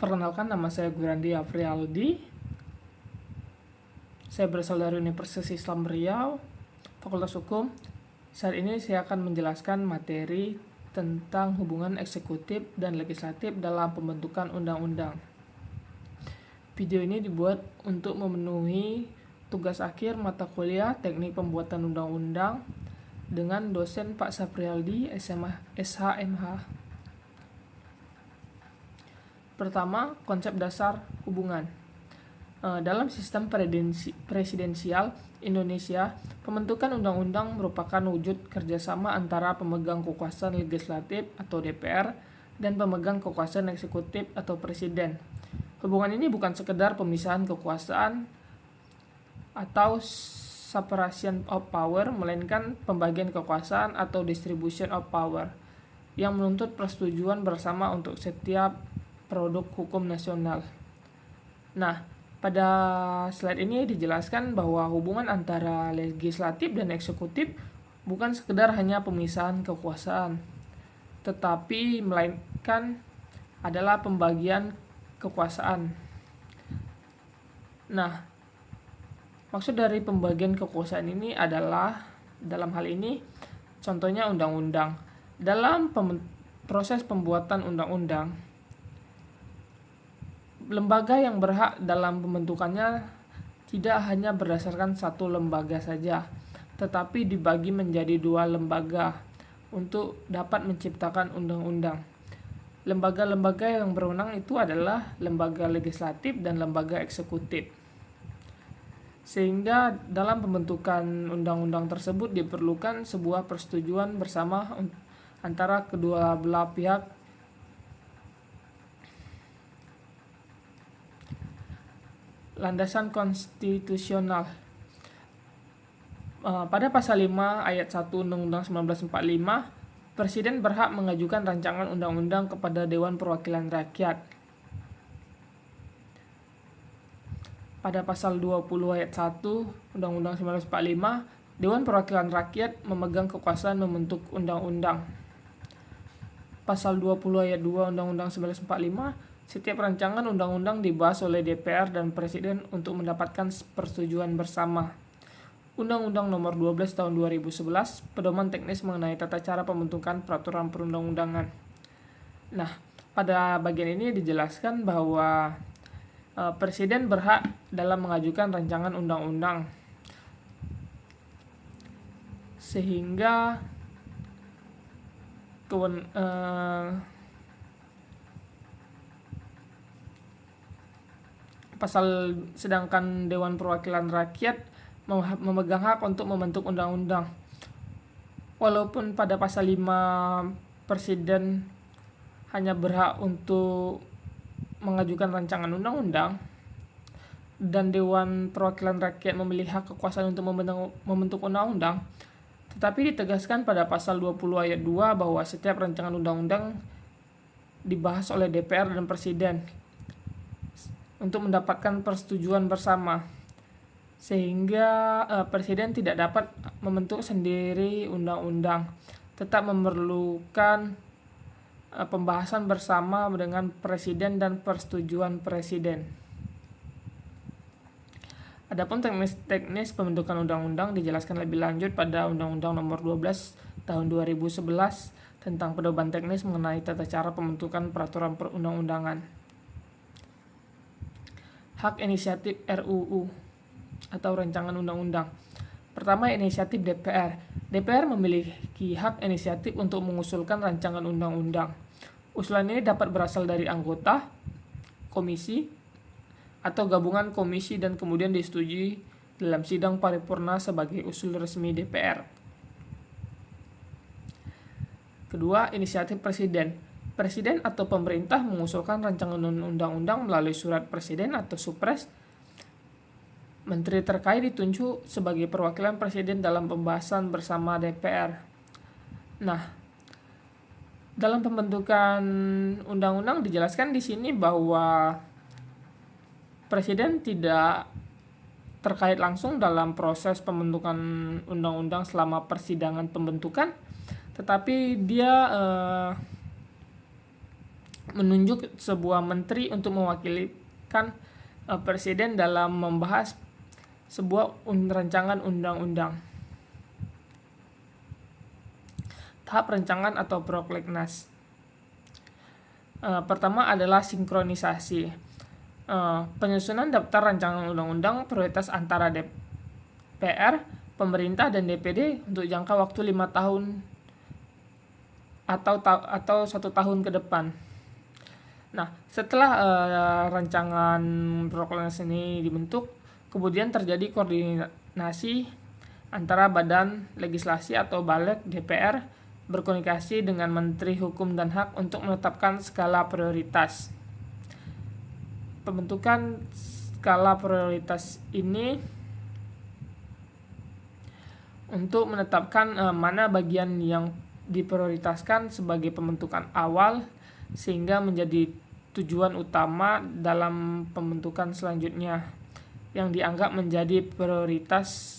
Perkenalkan, nama saya Gurandi Afrialdi. Saya berasal dari Universitas Islam Riau, Fakultas Hukum. Saat ini saya akan menjelaskan materi tentang hubungan eksekutif dan legislatif dalam pembentukan undang-undang. Video ini dibuat untuk memenuhi tugas akhir mata kuliah Teknik Pembuatan Undang-Undang dengan dosen Pak Saprialdi, SHMH. Pertama, konsep dasar hubungan. Dalam sistem presidensial Indonesia, pembentukan undang-undang merupakan wujud kerjasama antara pemegang kekuasaan legislatif atau DPR dan pemegang kekuasaan eksekutif atau presiden. Hubungan ini bukan sekedar pemisahan kekuasaan atau separation of power, melainkan pembagian kekuasaan atau distribution of power yang menuntut persetujuan bersama untuk setiap produk hukum nasional. Nah, pada slide ini dijelaskan bahwa hubungan antara legislatif dan eksekutif bukan sekedar hanya pemisahan kekuasaan, tetapi melainkan adalah pembagian kekuasaan. Nah, maksud dari pembagian kekuasaan ini adalah, dalam hal ini, contohnya undang-undang. Dalam proses pembuatan undang-undang, lembaga yang berhak dalam pembentukannya tidak hanya berdasarkan satu lembaga saja, tetapi dibagi menjadi dua lembaga untuk dapat menciptakan undang-undang. Lembaga-lembaga yang berwenang itu adalah lembaga legislatif dan lembaga eksekutif. Sehingga dalam pembentukan undang-undang tersebut diperlukan sebuah persetujuan bersama antara kedua belah pihak. Landasan konstitusional. Pada pasal 5 ayat 1 Undang-Undang 1945, Presiden berhak mengajukan rancangan undang-undang kepada Dewan Perwakilan Rakyat. Pada pasal 20 ayat 1 Undang-Undang 1945, Dewan Perwakilan Rakyat memegang kekuasaan membentuk undang-undang. Pasal 20 ayat 2 Undang-Undang 1945, setiap rancangan undang-undang dibahas oleh DPR dan Presiden untuk mendapatkan persetujuan bersama. Undang-Undang Nomor 12 Tahun 2011, pedoman teknis mengenai tata cara pembentukan peraturan perundang-undangan. Nah, pada bagian ini dijelaskan bahwa Presiden berhak dalam mengajukan rancangan undang-undang, sehingga sedangkan Dewan Perwakilan Rakyat memegang hak untuk membentuk undang-undang. Walaupun pada pasal 5 Presiden hanya berhak untuk mengajukan rancangan undang-undang dan Dewan Perwakilan Rakyat memiliki hak kekuasaan untuk membentuk undang-undang, tetapi ditegaskan pada pasal 20 ayat 2 bahwa setiap rancangan undang-undang dibahas oleh DPR dan Presiden untuk mendapatkan persetujuan bersama, sehingga Presiden tidak dapat membentuk sendiri undang-undang, tetap memerlukan pembahasan bersama dengan Presiden dan persetujuan Presiden. Adapun teknis pembentukan undang-undang dijelaskan lebih lanjut pada Undang-Undang Nomor 12 Tahun 2011 tentang pedoman teknis mengenai tata cara pembentukan peraturan perundang-undangan. Hak inisiatif RUU atau rancangan undang-undang. Pertama, inisiatif DPR. DPR memiliki hak inisiatif untuk mengusulkan rancangan undang-undang. Usulan ini dapat berasal dari anggota, komisi, atau gabungan komisi dan kemudian disetujui dalam sidang paripurna sebagai usul resmi DPR. Kedua, inisiatif Presiden. Presiden atau pemerintah mengusulkan rancangan undang-undang melalui surat Presiden atau Supres. Menteri terkait ditunjuk sebagai perwakilan Presiden dalam pembahasan bersama DPR. Nah, dalam pembentukan undang-undang dijelaskan di sini bahwa Presiden tidak terkait langsung dalam proses pembentukan undang-undang selama persidangan pembentukan, tetapi dia menunjuk sebuah menteri untuk mewakilkan presiden dalam membahas sebuah rancangan undang-undang. Tahap rancangan atau prolegnas. Pertama adalah sinkronisasi. Penyusunan daftar rancangan undang-undang prioritas antara DPR, pemerintah, dan DPD untuk jangka waktu 5 tahun atau 1 tahun ke depan. Nah, setelah rancangan prolegnas ini dibentuk, kemudian terjadi koordinasi antara Badan Legislasi atau Balik DPR berkomunikasi dengan Menteri Hukum dan HAM untuk menetapkan skala prioritas. Pembentukan skala prioritas ini untuk menetapkan mana bagian yang diprioritaskan sebagai pembentukan awal sehingga menjadi tujuan utama dalam pembentukan selanjutnya yang dianggap menjadi prioritas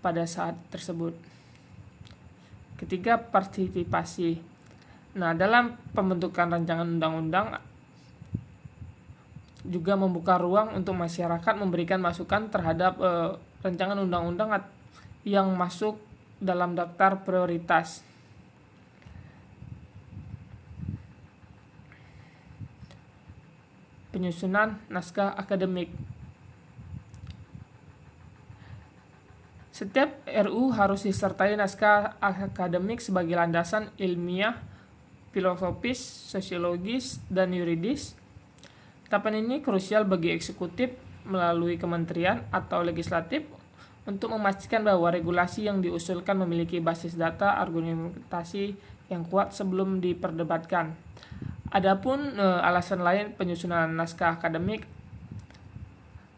pada saat tersebut. Ketiga, partisipasi. Nah, dalam pembentukan rancangan undang-undang juga membuka ruang untuk masyarakat memberikan masukan terhadap rancangan undang-undang yang masuk dalam daftar prioritas. Penyusunan naskah akademik. Setiap RU harus disertai naskah akademik sebagai landasan ilmiah, filosofis, sosiologis, dan yuridis. Tahapan ini krusial bagi eksekutif melalui kementerian atau legislatif untuk memastikan bahwa regulasi yang diusulkan memiliki basis data argumentasi yang kuat sebelum diperdebatkan. Adapun alasan lain penyusunan naskah akademik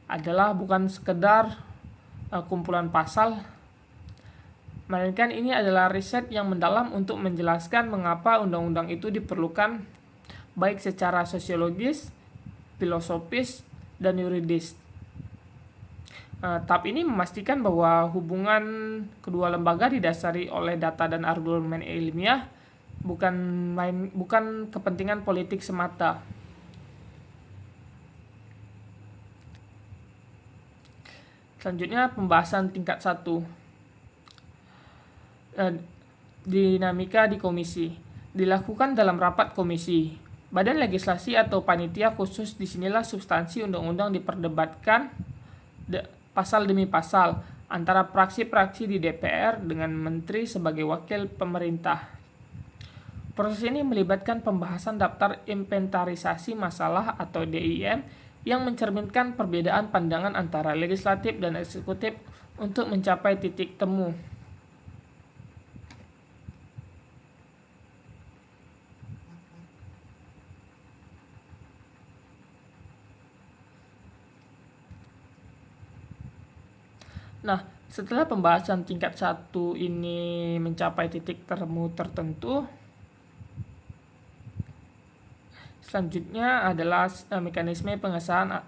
adalah bukan sekedar kumpulan pasal, melainkan ini adalah riset yang mendalam untuk menjelaskan mengapa undang-undang itu diperlukan, baik secara sosiologis, filosofis, dan yuridis. Tahap ini memastikan bahwa hubungan kedua lembaga didasari oleh data dan argumen ilmiah, bukan kepentingan politik semata. Selanjutnya pembahasan tingkat 1. Dinamika di komisi. Dilakukan dalam rapat komisi. Badan legislasi atau panitia khusus, disinilah substansi undang-undang diperdebatkan pasal demi pasal antara praksi-praksi di DPR dengan menteri sebagai wakil pemerintah. Proses ini melibatkan pembahasan daftar inventarisasi masalah atau DIM yang mencerminkan perbedaan pandangan antara legislatif dan eksekutif untuk mencapai titik temu. Nah, setelah pembahasan tingkat 1 ini mencapai titik temu tertentu, selanjutnya adalah mekanisme pengesahan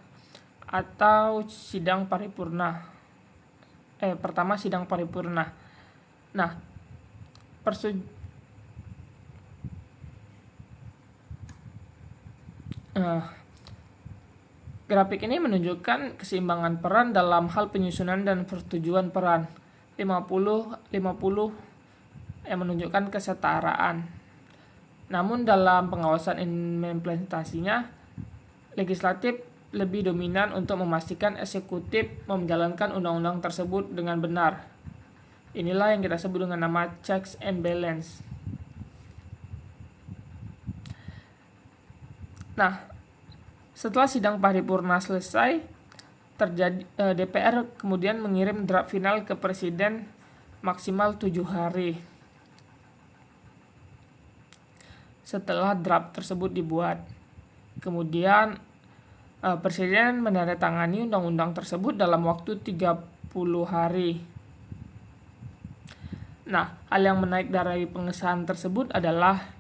atau sidang paripurna. Pertama sidang paripurna. Nah, grafik ini menunjukkan keseimbangan peran dalam hal penyusunan dan persetujuan peran. 50-50 yang menunjukkan kesetaraan. Namun dalam pengawasan implementasinya, legislatif lebih dominan untuk memastikan eksekutif menjalankan undang-undang tersebut dengan benar. Inilah yang kita sebut dengan nama checks and balance. Nah, setelah sidang paripurna selesai, DPR kemudian mengirim draft final ke Presiden maksimal 7 hari. Setelah draft tersebut dibuat, kemudian Presiden menandatangani undang-undang tersebut dalam waktu 30 hari. Nah, hal yang menarik dari pengesahan tersebut adalah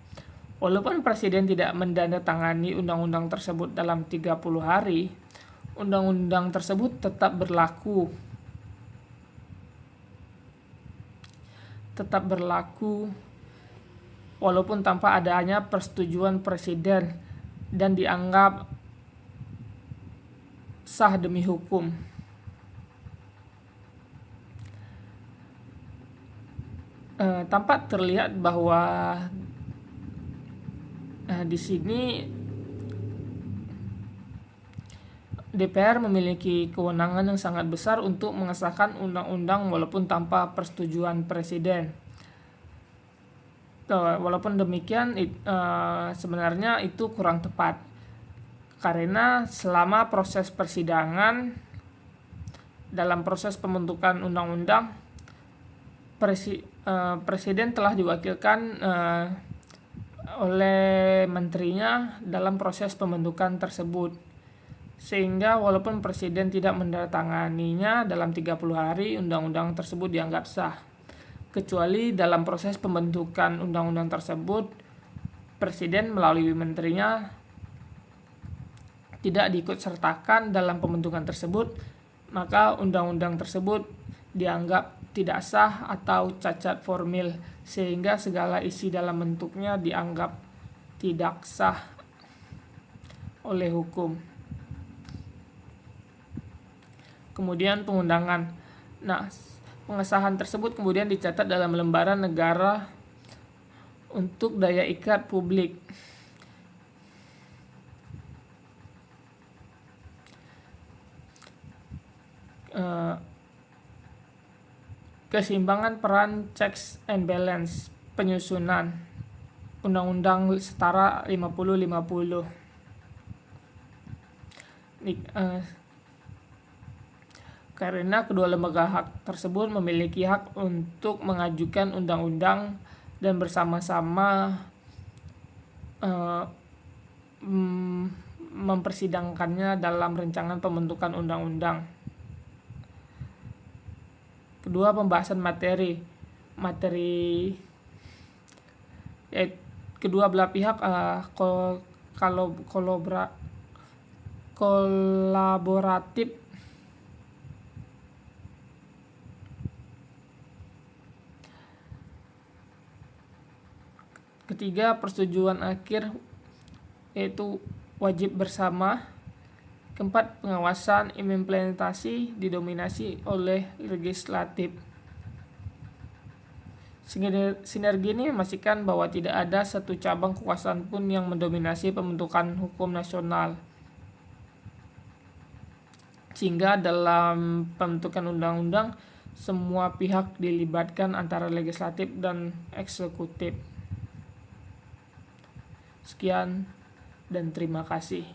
walaupun Presiden tidak menandatangani undang-undang tersebut dalam 30 hari, undang-undang tersebut tetap berlaku. Walaupun tanpa adanya persetujuan Presiden, dan dianggap sah demi hukum. Tampak terlihat bahwa di sini DPR memiliki kewenangan yang sangat besar untuk mengesahkan undang-undang walaupun tanpa persetujuan presiden. Walaupun demikian, sebenarnya itu kurang tepat, karena selama proses persidangan dalam proses pembentukan undang-undang, presiden telah diwakilkan oleh menterinya dalam proses pembentukan tersebut, sehingga walaupun presiden tidak menandatanganinya dalam 30 hari, undang-undang tersebut dianggap sah, kecuali dalam proses pembentukan undang-undang tersebut presiden melalui menterinya tidak diikutsertakan dalam pembentukan tersebut, maka undang-undang tersebut dianggap tidak sah atau cacat formil, sehingga segala isi dalam bentuknya dianggap tidak sah oleh hukum. Kemudian pengundangan. Nah, pengesahan tersebut kemudian dicatat dalam lembaran negara untuk daya ikat publik. Keseimbangan peran checks and balance penyusunan undang-undang setara 50-50. Karena kedua lembaga hak tersebut memiliki hak untuk mengajukan undang-undang dan bersama-sama mempersidangkannya dalam rancangan pembentukan undang-undang. Kedua, pembahasan materi kedua belah pihak kolaboratif. Ketiga, persetujuan akhir yaitu wajib bersama. Keempat, pengawasan implementasi didominasi oleh legislatif. Sinergi ini memastikan bahwa tidak ada satu cabang kekuasaan pun yang mendominasi pembentukan hukum nasional, sehingga dalam pembentukan undang-undang semua pihak dilibatkan antara legislatif dan eksekutif. Sekian dan terima kasih.